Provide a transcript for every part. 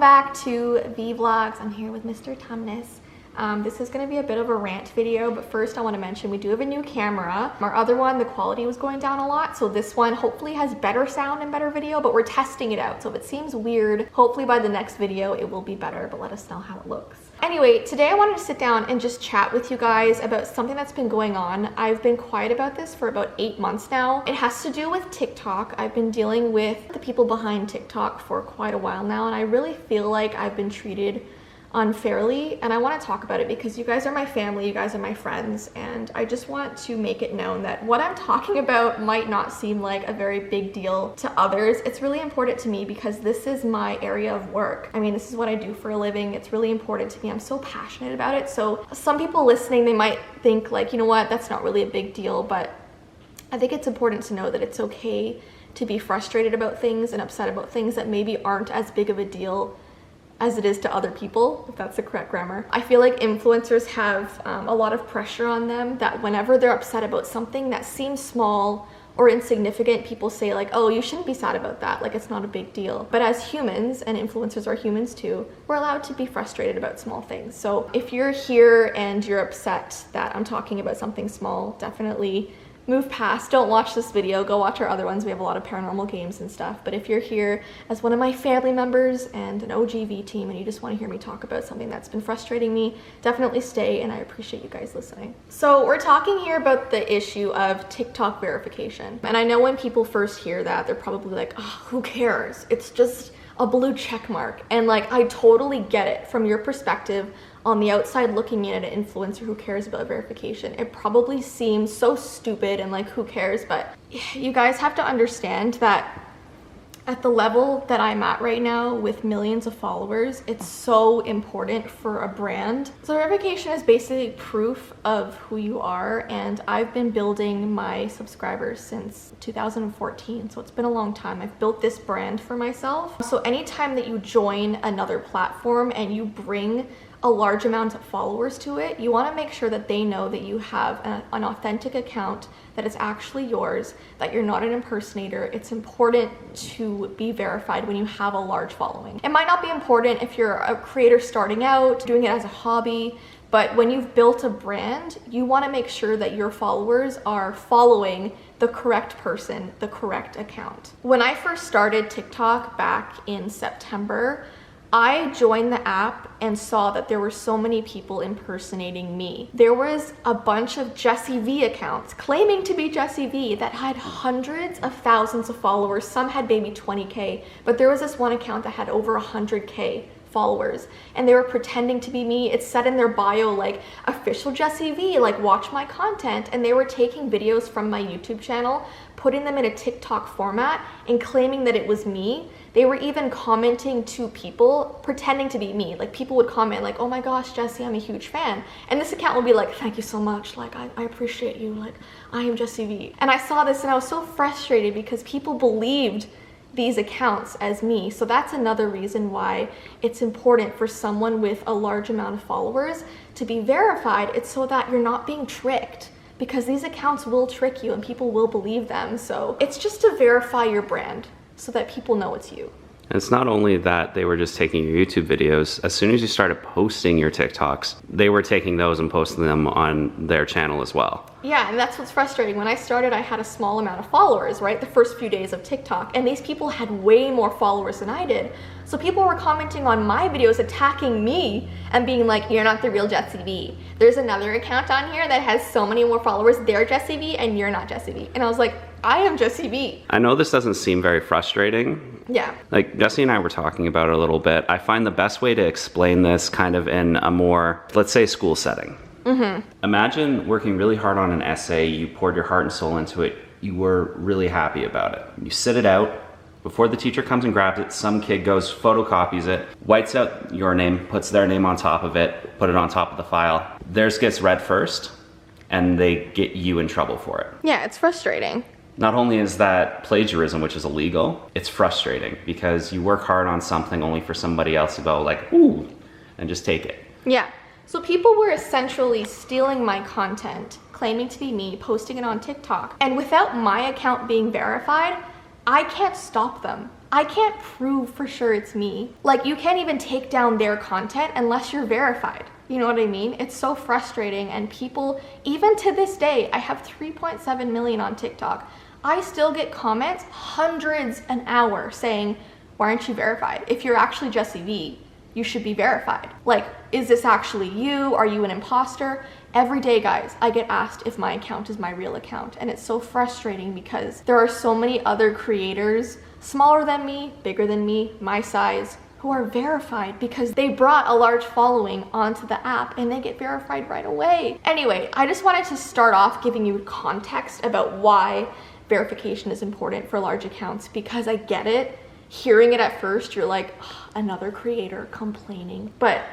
back to V Vlogs. I'm here with Mr. Tumnus. This is going to be a bit of a rant video, but first I want to mention we do have a new camera. Our other one, the quality was going down a lot, so this one hopefully has better sound and better video, but we're testing it out. So if it seems weird, hopefully by the next video it will be better, but let us know how it looks. Anyway, today I wanted to sit down and just chat with you guys about something that's been going on. I've been quiet about this for about 8 months now. It has to do with TikTok. I've been dealing with the people behind TikTok for quite a while now, and I really feel like I've been treated unfairly, and I want to talk about it because you guys are my family, you guys are my friends, and I just want to make it known that what I'm talking about might not seem like a very big deal to others. It's really important to me because this is my area of work. I mean, this is what I do for a living. It's really important to me. I'm so passionate about it. So some people listening, they might think like, you know what, that's not really a big deal, but I think it's important to know that it's okay to be frustrated about things and upset about things that maybe aren't as big of a deal as it is to other people, if that's the correct grammar. I feel like influencers have a lot of pressure on them that whenever they're upset about something that seems small or insignificant, people say like, oh, you shouldn't be sad about that, like it's not a big deal. But as humans, and influencers are humans too, we're allowed to be frustrated about small things. So if you're here and you're upset that I'm talking about something small, definitely move past. Don't watch this video. Go watch our other ones. We have a lot of paranormal games and stuff. But if you're here as one of my family members and an OGV team and you just want to hear me talk about something that's been frustrating me, definitely stay, and I appreciate you guys listening. So we're talking here about the issue of TikTok verification. And I know when people first hear that, they're probably like, oh, who cares? It's just a blue check mark. And like, I totally get it from your perspective. On the outside looking in at an influencer who cares about verification, it probably seems so stupid and like, who cares? But you guys have to understand that at the level that I'm at right now with millions of followers, it's so important for a brand. So verification is basically proof of who you are, and I've been building my subscribers since 2014, so it's been a long time. I've built this brand for myself. So anytime that you join another platform and you bring a large amount of followers to it, you want to make sure that they know that you have an authentic account, that it's actually yours, that you're not an impersonator. It's important to be verified when you have a large following. It might not be important if you're a creator starting out, doing it as a hobby, but when you've built a brand, you want to make sure that your followers are following the correct person, the correct account. When I first started TikTok back in September, I joined the app and saw that there were so many people impersonating me. There was a bunch of Jessii Vee accounts claiming to be Jessii Vee that had hundreds of thousands of followers. Some had maybe 20K, but there was this one account that had over 100K followers, and they were pretending to be me. It said in their bio like, official Jessii Vee, like watch my content, and they were taking videos from my YouTube channel, putting them in a TikTok format and claiming that it was me. They were even commenting to people pretending to be me. Like people would comment like, oh my gosh, Jessii, I'm a huge fan. And this account would be like, thank you so much. Like, I appreciate you. Like, I am Jessii Vee. And I saw this and I was so frustrated because people believed these accounts as me. So that's another reason why it's important for someone with a large amount of followers to be verified. It's so that you're not being tricked, because these accounts will trick you and people will believe them. So it's just to verify your brand so that people know it's you. And it's not only that they were just taking your YouTube videos. As soon as you started posting your TikToks, they were taking those and posting them on their channel as well. Yeah, and that's what's frustrating. When I started, I had a small amount of followers, right? The first few days of TikTok, and these people had way more followers than I did. So people were commenting on my videos, attacking me and being like, you're not the real Jessii Vee. There's another account on here that has so many more followers. They're Jessii Vee and you're not Jessii Vee. And I was like, I am Jessii Vee. I know this doesn't seem very frustrating. Yeah. Like Jessii and I were talking about it a little bit. I find the best way to explain this kind of in a more, let's say, school setting. Mm-hmm. Imagine working really hard on an essay, you poured your heart and soul into it, you were really happy about it. You sit it out, before the teacher comes and grabs it, some kid goes, photocopies it, whites out your name, puts their name on top of it, put it on top of the file. Theirs gets read first, and they get you in trouble for it. Yeah, it's frustrating. Not only is that plagiarism, which is illegal, it's frustrating because you work hard on something only for somebody else to go like, ooh, and just take it. Yeah. So people were essentially stealing my content, claiming to be me, posting it on TikTok. And without my account being verified, I can't stop them. I can't prove for sure it's me. Like, you can't even take down their content unless you're verified. You know what I mean? It's so frustrating, and people, even to this day, I have 3.7 million on TikTok. I still get comments, hundreds an hour, saying, why aren't you verified? If you're actually Jessii Vee, you should be verified. Like, is this actually you? Are you an imposter? Every day, guys, I get asked if my account is my real account, and it's so frustrating because there are so many other creators, smaller than me, bigger than me, my size, who are verified because they brought a large following onto the app and they get verified right away. Anyway, I just wanted to start off giving you context about why verification is important for large accounts, because I get it. Hearing it at first, you're like, oh, another creator complaining. But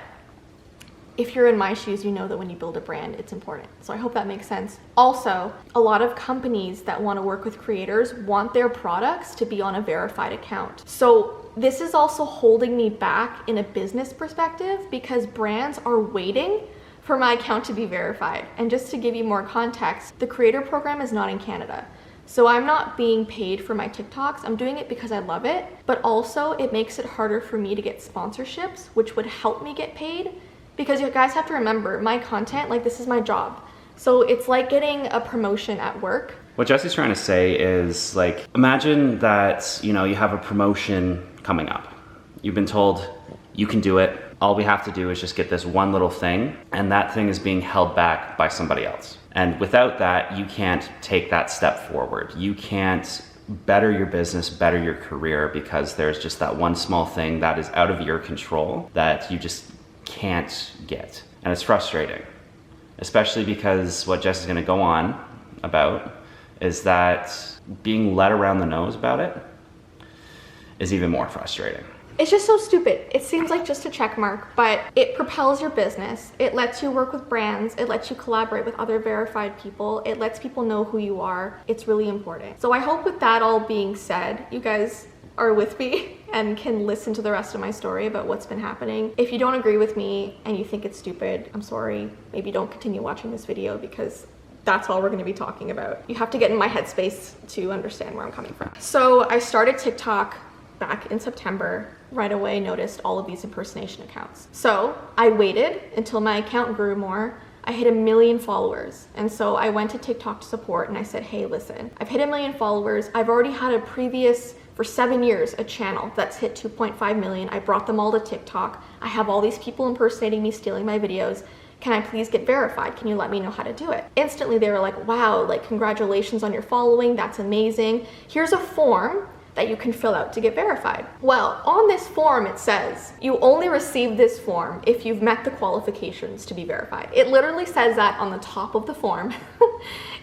if you're in my shoes, you know that when you build a brand, it's important. So I hope that makes sense. Also, a lot of companies that want to work with creators want their products to be on a verified account. So this is also holding me back in a business perspective because brands are waiting for my account to be verified. And just to give you more context, the creator program is not in Canada. So I'm not being paid for my TikToks. I'm doing it because I love it, but also it makes it harder for me to get sponsorships, which would help me get paid. Because you guys have to remember, my content, like, this is my job. So it's like getting a promotion at work. What Jessie's trying to say is, like, imagine that, you know, you have a promotion coming up. You've been told you can do it. All we have to do is just get this one little thing, and that thing is being held back by somebody else. And without that, you can't take that step forward. You can't better your business, better your career, because there's just that one small thing that is out of your control that you just can't get. And it's frustrating, especially because what Jess is going to go on about is that being led around the nose about it is even more frustrating. It's just so stupid. It seems like just a check mark, but it propels your business. It lets you work with brands. It lets you collaborate with other verified people. It lets people know who you are. It's really important. So I hope with that all being said, you guys are with me and can listen to the rest of my story about what's been happening. If you don't agree with me and you think it's stupid, I'm sorry. Maybe don't continue watching this video because that's all we're going to be talking about. You have to get in my headspace to understand where I'm coming from. So I started TikTok back in September. Right away noticed all of these impersonation accounts. So I waited until my account grew more. I hit 1 million followers. And so I went to TikTok support and I said, hey, listen, I've hit 1 million followers. I've already had a previous, for 7 years, a channel that's hit 2.5 million. I brought them all to TikTok. I have all these people impersonating me, stealing my videos. Can I please get verified? Can you let me know how to do it? Instantly, they were like, wow, like, congratulations on your following. That's amazing. Here's a form that you can fill out to get verified. Well, on this form, it says you only receive this form if you've met the qualifications to be verified. It literally says that on the top of the form.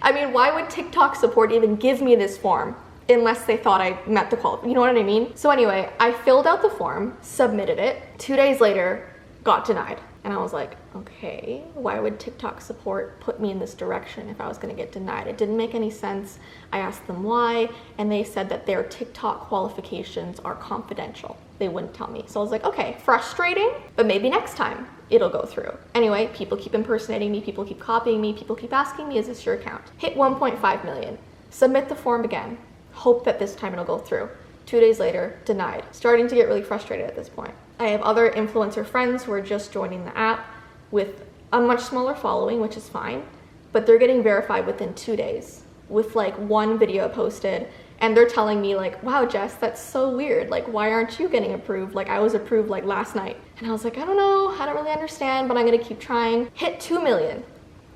I mean, why would TikTok support even give me this form unless they thought I met the qualifications? You know what I mean? So anyway, I filled out the form, submitted it. 2 days later, got denied. And I was like, okay, why would TikTok support put me in this direction if I was gonna get denied? It didn't make any sense. I asked them why, and they said that their TikTok qualifications are confidential. They wouldn't tell me. So I was like, okay, frustrating, but maybe next time it'll go through. Anyway, people keep impersonating me, people keep copying me, people keep asking me, is this your account? Hit 1.5 million. Submit the form again. Hope that this time it'll go through. 2 days later, denied. Starting to get really frustrated at this point. I have other influencer friends who are just joining the app with a much smaller following, which is fine, but they're getting verified within 2 days with like one video posted, and they're telling me like, wow, Jess, that's so weird. Like, why aren't you getting approved? Like, I was approved like last night. And I was like, I don't know, I don't really understand, but I'm gonna keep trying. Hit 2 million,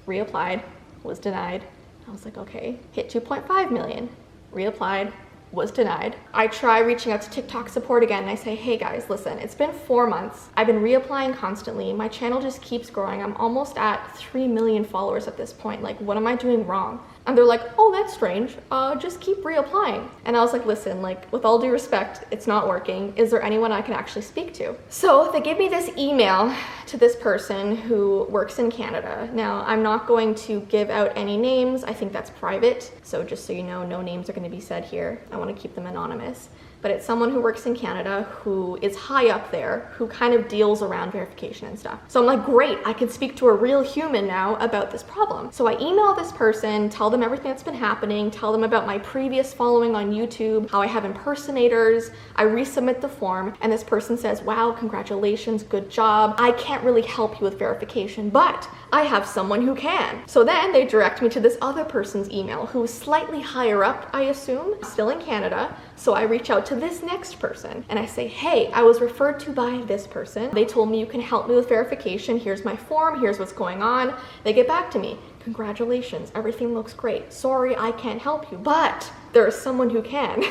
reapplied, was denied. I was like, okay. Hit 2.5 million, reapplied, was denied. I try reaching out to TikTok support again and I say, hey guys, listen, it's been 4 months. I've been reapplying constantly. My channel just keeps growing. I'm almost at 3 million followers at this point. Like, what am I doing wrong? And they're like, oh, that's strange. Just keep reapplying. And I was like, listen, like, with all due respect, it's not working. Is there anyone I can actually speak to? So they gave me this email to this person who works in Canada. Now, I'm not going to give out any names. I think that's private. So just so you know, no names are going to be said here. I want to keep them anonymous. but it's someone who works in Canada who is high up there, who kind of deals around verification and stuff. So I'm like, great, I can speak to a real human now about this problem. So I email this person, tell them everything that's been happening, tell them about my previous following on YouTube, how I have impersonators. I resubmit the form, and this person says, wow, congratulations, good job. I can't really help you with verification, but I have someone who can. So then they direct me to this other person's email who's slightly higher up, I assume, still in Canada. So I reach out to this next person and I say, hey, I was referred to by this person. They told me you can help me with verification. Here's my form. Here's what's going on. They get back to me. Congratulations, everything looks great. Sorry, I can't help you, but there is someone who can.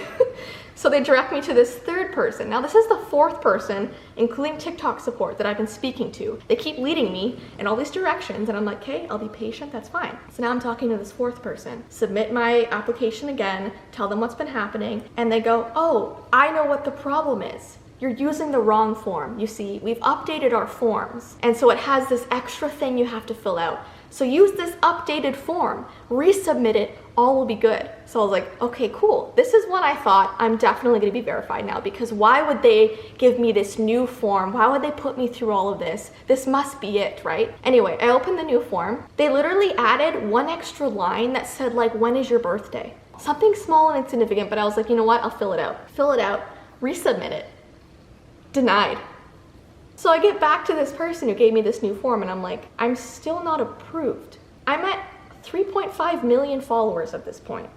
So they direct me to this third person. Now this is the fourth person, including TikTok support, that I've been speaking to. They keep leading me in all these directions and I'm like, okay, I'll be patient, that's fine. So now I'm talking to this fourth person, submit my application again, tell them what's been happening, and they go, oh, I know what the problem is. You're using the wrong form. You see, we've updated our forms, and so it has this extra thing you have to fill out. So use this updated form, resubmit it, all will be good. So I was like, okay, cool. This is what I thought. I'm definitely gonna be verified now, because why would they give me this new form? Why would they put me through all of this? This must be it, right? Anyway, I opened the new form. They literally added one extra line that said like, when is your birthday? Something small and insignificant, but I was like, you know what? I'll fill it out. Fill it out, resubmit it. Denied. So I get back to this person who gave me this new form and I'm like, I'm still not approved. I'm at 3.5 million followers at this point.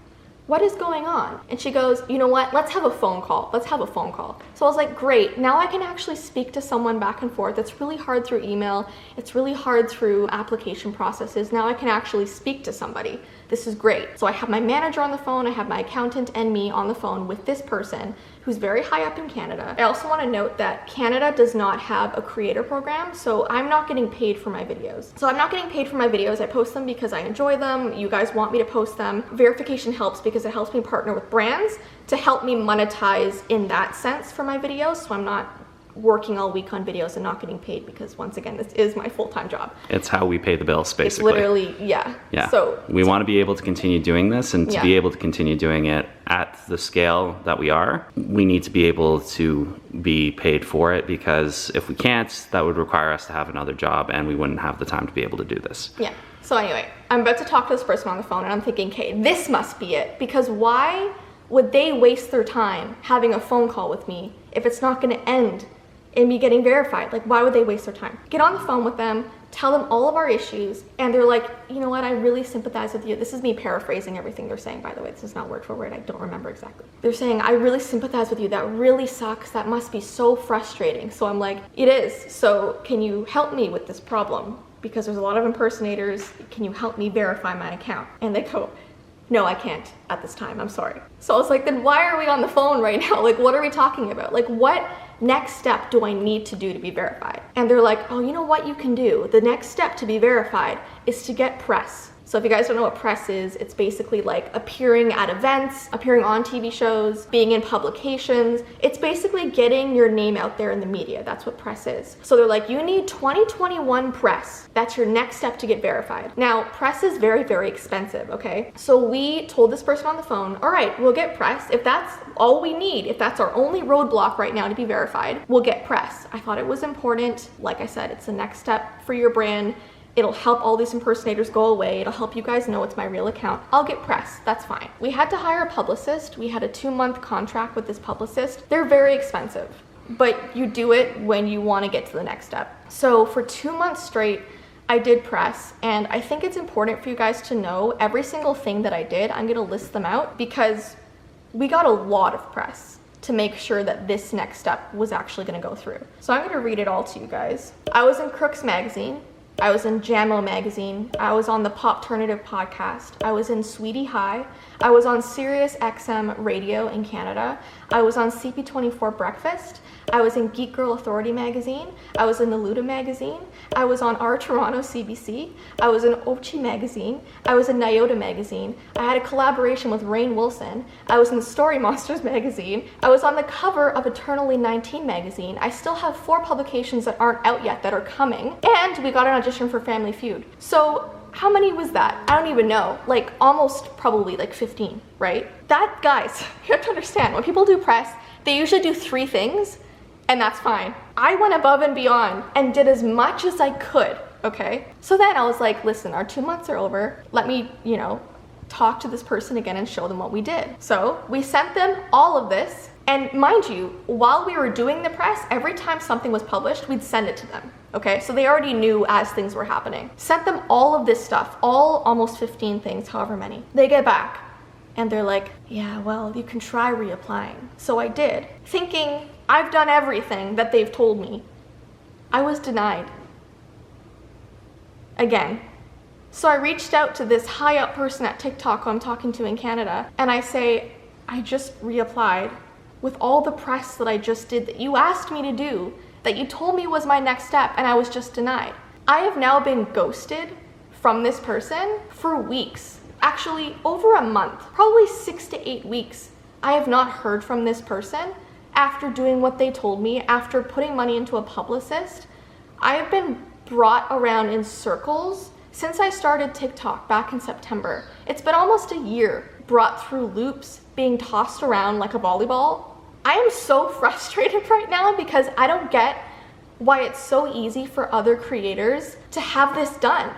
What is going on? And she goes, you know what? Let's have a phone call. Let's have a phone call. So I was like, great. Now I can actually speak to someone back and forth. It's really hard through email. It's really hard through application processes. Now I can actually speak to somebody. This is great. So I have my manager on the phone. I have my accountant and me on the phone with this person who's very high up in Canada. I also want to note that Canada does not have a creator program, so I'm not getting paid for my videos. I post them because I enjoy them. You guys want me to post them. Verification helps because it helps me partner with brands to help me monetize in that sense for my videos, so I'm not working all week on videos and not getting paid, because once again, this is my full-time job. It's how we pay the bills, basically. It's literally, yeah. So we want to be able to continue doing this, and to be able to continue doing it at the scale that we are, we need to be able to be paid for it, because if we can't, that would require us to have another job and we wouldn't have the time to be able to do this. Yeah. So anyway, I'm about to talk to this person on the phone and I'm thinking, okay, this must be it, because why would they waste their time having a phone call with me if it's not going to end in me getting verified? Like, why would they waste their time? Get on the phone with them, tell them all of our issues, and they're like, you know what, I really sympathize with you. This is me paraphrasing everything they're saying, by the way. This is not word for word. I don't remember exactly. They're saying, I really sympathize with you. That really sucks. That must be so frustrating. So I'm like, it is. So can you help me with this problem? Because there's a lot of impersonators. Can you help me verify my account? And they go, no, I can't at this time. I'm sorry. So I was like, then why are we on the phone right now? Like, what are we talking about? Like, what next step do I need to do to be verified? And they're like, oh, you know what you can do? The next step to be verified is to get press. So if you guys don't know what press is, it's basically like appearing at events, appearing on TV shows, being in publications. It's basically getting your name out there in the media. That's what press is. So they're like, you need 2021 press. That's your next step to get verified. Now, press is very, very expensive, okay? So we told this person on the phone, all right, we'll get press. If that's all we need, if that's our only roadblock right now to be verified, we'll get press. I thought it was important. Like I said, it's the next step for your brand. It'll help all these impersonators go away. It'll help you guys know it's my real account. I'll get press, that's fine. We had to hire a publicist. We had a 2-month contract with this publicist. They're very expensive, but you do it when you want to get to the next step. So for 2 months straight, I did press, and I think it's important for you guys to know every single thing that I did. I'm gonna list them out because we got a lot of press to make sure that this next step was actually gonna go through. So I'm gonna read it all to you guys. I was in Crooks Magazine. I was in Jammo Magazine. I was on the Popternative podcast. I was in Sweetie High. I was on Sirius XM Radio in Canada. I was on CP24 Breakfast. I was in Geek Girl Authority magazine. I was in the Luda magazine. I was on Our Toronto CBC. I was in Ochi magazine. I was in Nyota magazine. I had a collaboration with Rainn Wilson. I was in the Story Monsters magazine. I was on the cover of Eternally 19 magazine. I still have 4 publications that aren't out yet that are coming. And we got an audition for Family Feud. So How many was that? I don't even know. Like almost probably like 15, right? That, guys, you have to understand, when people do press, they usually do 3 things, and that's fine. I went above and beyond and did as much as I could, okay? So then I was like, listen, our 2 months are over. Let me, you know, talk to this person again and show them what we did. So we sent them all of this. And mind you, while we were doing the press, every time something was published, we'd send it to them. Okay, so they already knew as things were happening. Sent them all of this stuff, almost 15 things, however many. They get back and they're like, yeah, well, you can try reapplying. So I did, thinking I've done everything that they've told me. I was denied. Again. So I reached out to this high up person at TikTok who I'm talking to in Canada, and I say, I just reapplied with all the press that I just did that you asked me to do, that you told me was my next step, and I was just denied. I have now been ghosted from this person for weeks. Actually, over a month, probably 6 to 8 weeks. I have not heard from this person after doing what they told me, after putting money into a publicist. I have been brought around in circles since I started TikTok back in September. It's been almost a year, brought through loops, being tossed around like a volleyball. I am so frustrated right now because I don't get why it's so easy for other creators to have this done.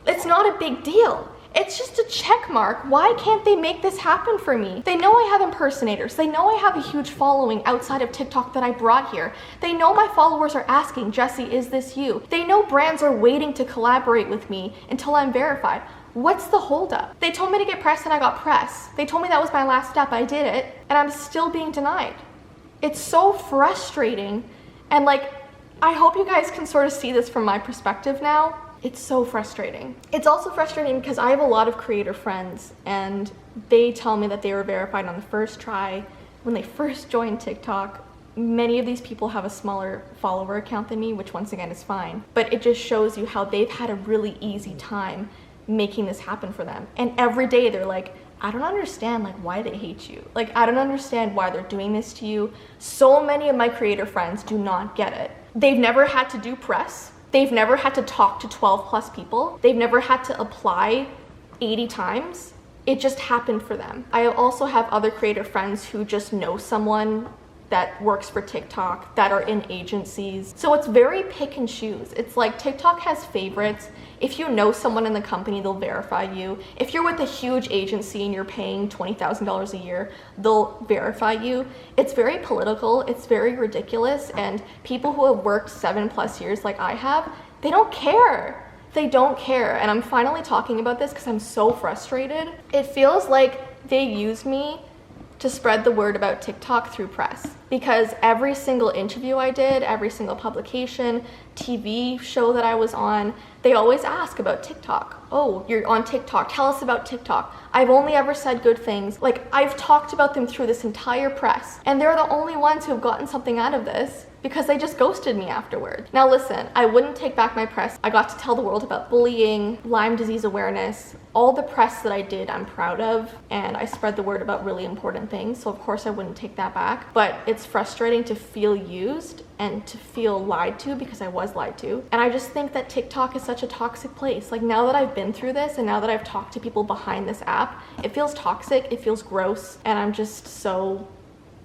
It's not a big deal. It's just a check mark. Why can't they make this happen for me? They know I have impersonators. They know I have a huge following outside of TikTok that I brought here. They know my followers are asking, Jessii, is this you? They know brands are waiting to collaborate with me until I'm verified. What's the holdup? They told me to get press and I got press. They told me that was my last step. I did it and I'm still being denied. It's so frustrating. And like, I hope you guys can sort of see this from my perspective now. It's so frustrating. It's also frustrating because I have a lot of creator friends and they tell me that they were verified on the first try when they first joined TikTok. Many of these people have a smaller follower account than me, which once again is fine, but it just shows you how they've had a really easy time making this happen for them. And every day they're like, I don't understand like why they hate you. Like, I don't understand why they're doing this to you. So many of my creator friends do not get it. They've never had to do press. They've never had to talk to 12 plus people. They've never had to apply 80 times. It just happened for them. I also have other creator friends who just know someone that works for TikTok, that are in agencies. So it's very pick and choose. It's like TikTok has favorites. If you know someone in the company, they'll verify you. If you're with a huge agency and you're paying $20,000 a year, they'll verify you. It's very political, it's very ridiculous, and people who have worked 7+ years like I have, they don't care. They don't care, and I'm finally talking about this because I'm so frustrated. It feels like they use me to spread the word about TikTok through press, because every single interview I did, every single publication, TV show that I was on, they always ask about TikTok. Oh, you're on TikTok, tell us about TikTok. I've only ever said good things. Like, I've talked about them through this entire press, and they're the only ones who have gotten something out of this because they just ghosted me afterward. Now listen, I wouldn't take back my press. I got to tell the world about bullying, Lyme disease awareness, all the press that I did I'm proud of, and I spread the word about really important things, so of course I wouldn't take that back. But it's frustrating to feel used and to feel lied to, because I was lied to. And I just think that TikTok is such a toxic place. Like, now that I've been through this and now that I've talked to people behind this app, it feels toxic, it feels gross, and I'm just so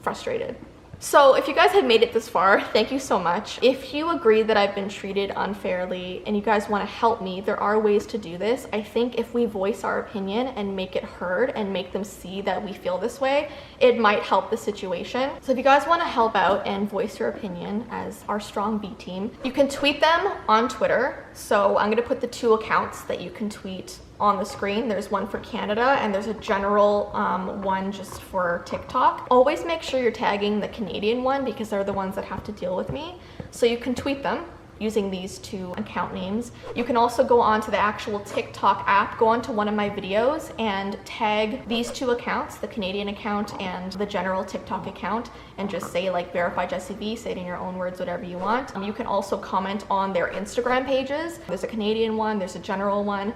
frustrated. So if you guys have made it this far, thank you so much. If you agree that I've been treated unfairly and you guys want to help me, there are ways to do this. I think if we voice our opinion and make it heard and make them see that we feel this way, it might help the situation. So if you guys want to help out and voice your opinion as our strong B team, you can tweet them on Twitter. So I'm going to put the 2 accounts that you can tweet on the screen. There's one for Canada and there's a general one just for TikTok. Always make sure you're tagging the Canadian one because they're the ones that have to deal with me. So you can tweet them using these 2 account names. You can also go onto the actual TikTok app, go onto one of my videos and tag these 2 accounts, the Canadian account and the general TikTok account, and just say like verify Jessii Vee, say it in your own words, whatever you want. You can also comment on their Instagram pages. There's a Canadian one, there's a general one.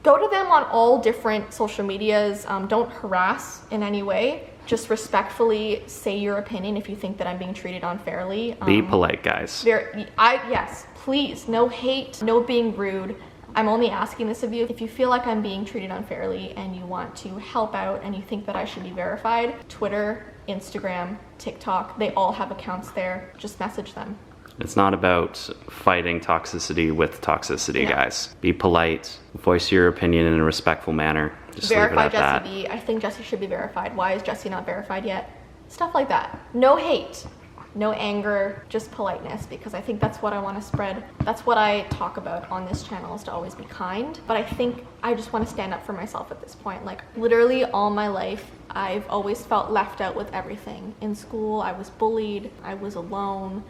Go to them on all different social medias. Don't harass in any way. Just respectfully say your opinion if you think that I'm being treated unfairly. Be polite, guys. Yes, please. No hate, no being rude. I'm only asking this of you if you feel like I'm being treated unfairly and you want to help out and you think that I should be verified. Twitter, Instagram, TikTok, they all have accounts there. Just message them. It's not about fighting toxicity with toxicity, No. guys. Be polite, voice your opinion in a respectful manner. Just Verify leave it at that. Jessii Vee. I think Jessii should be verified. Why is Jessii not verified yet? Stuff like that. No hate, no anger, just politeness, because I think that's what I want to spread. That's what I talk about on this channel, is to always be kind. But I think I just want to stand up for myself at this point. Like literally all my life, I've always felt left out with everything. In school, I was bullied, I was alone,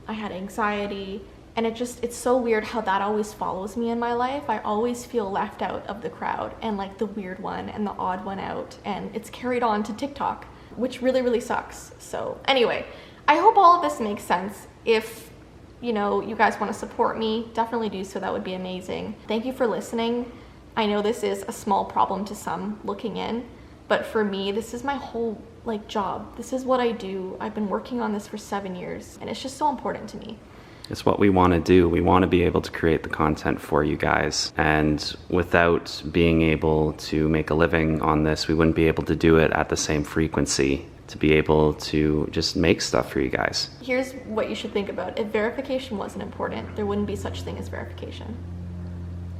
I had anxiety, and it's so weird how that always follows me in my life. I always feel left out of the crowd and like the weird one and the odd one out, and it's carried on to TikTok, which really, really sucks. So anyway, I hope all of this makes sense. If you guys want to support me, definitely do so. That would be amazing. Thank you for listening. I know this is a small problem to some looking in, but for me, this is my whole job. This is what I do. I've been working on this for 7 years, and it's just so important to me. It's what we want to do. We want to be able to create the content for you guys. And without being able to make a living on this, we wouldn't be able to do it at the same frequency to be able to just make stuff for you guys. Here's what you should think about. If verification wasn't important, there wouldn't be such thing as verification,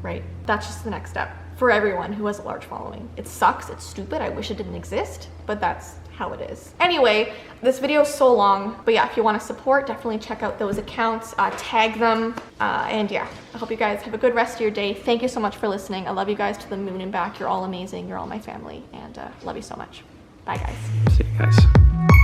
right? That's just the next step for everyone who has a large following. It sucks, it's stupid, I wish it didn't exist, but that's how it is. Anyway, this video is so long, but yeah, if you want to support, definitely check out those accounts, tag them, and yeah, I hope you guys have a good rest of your day. Thank you so much for listening. I love you guys to the moon and back. You're all amazing. You're all my family, and love you so much. Bye, guys. See you guys.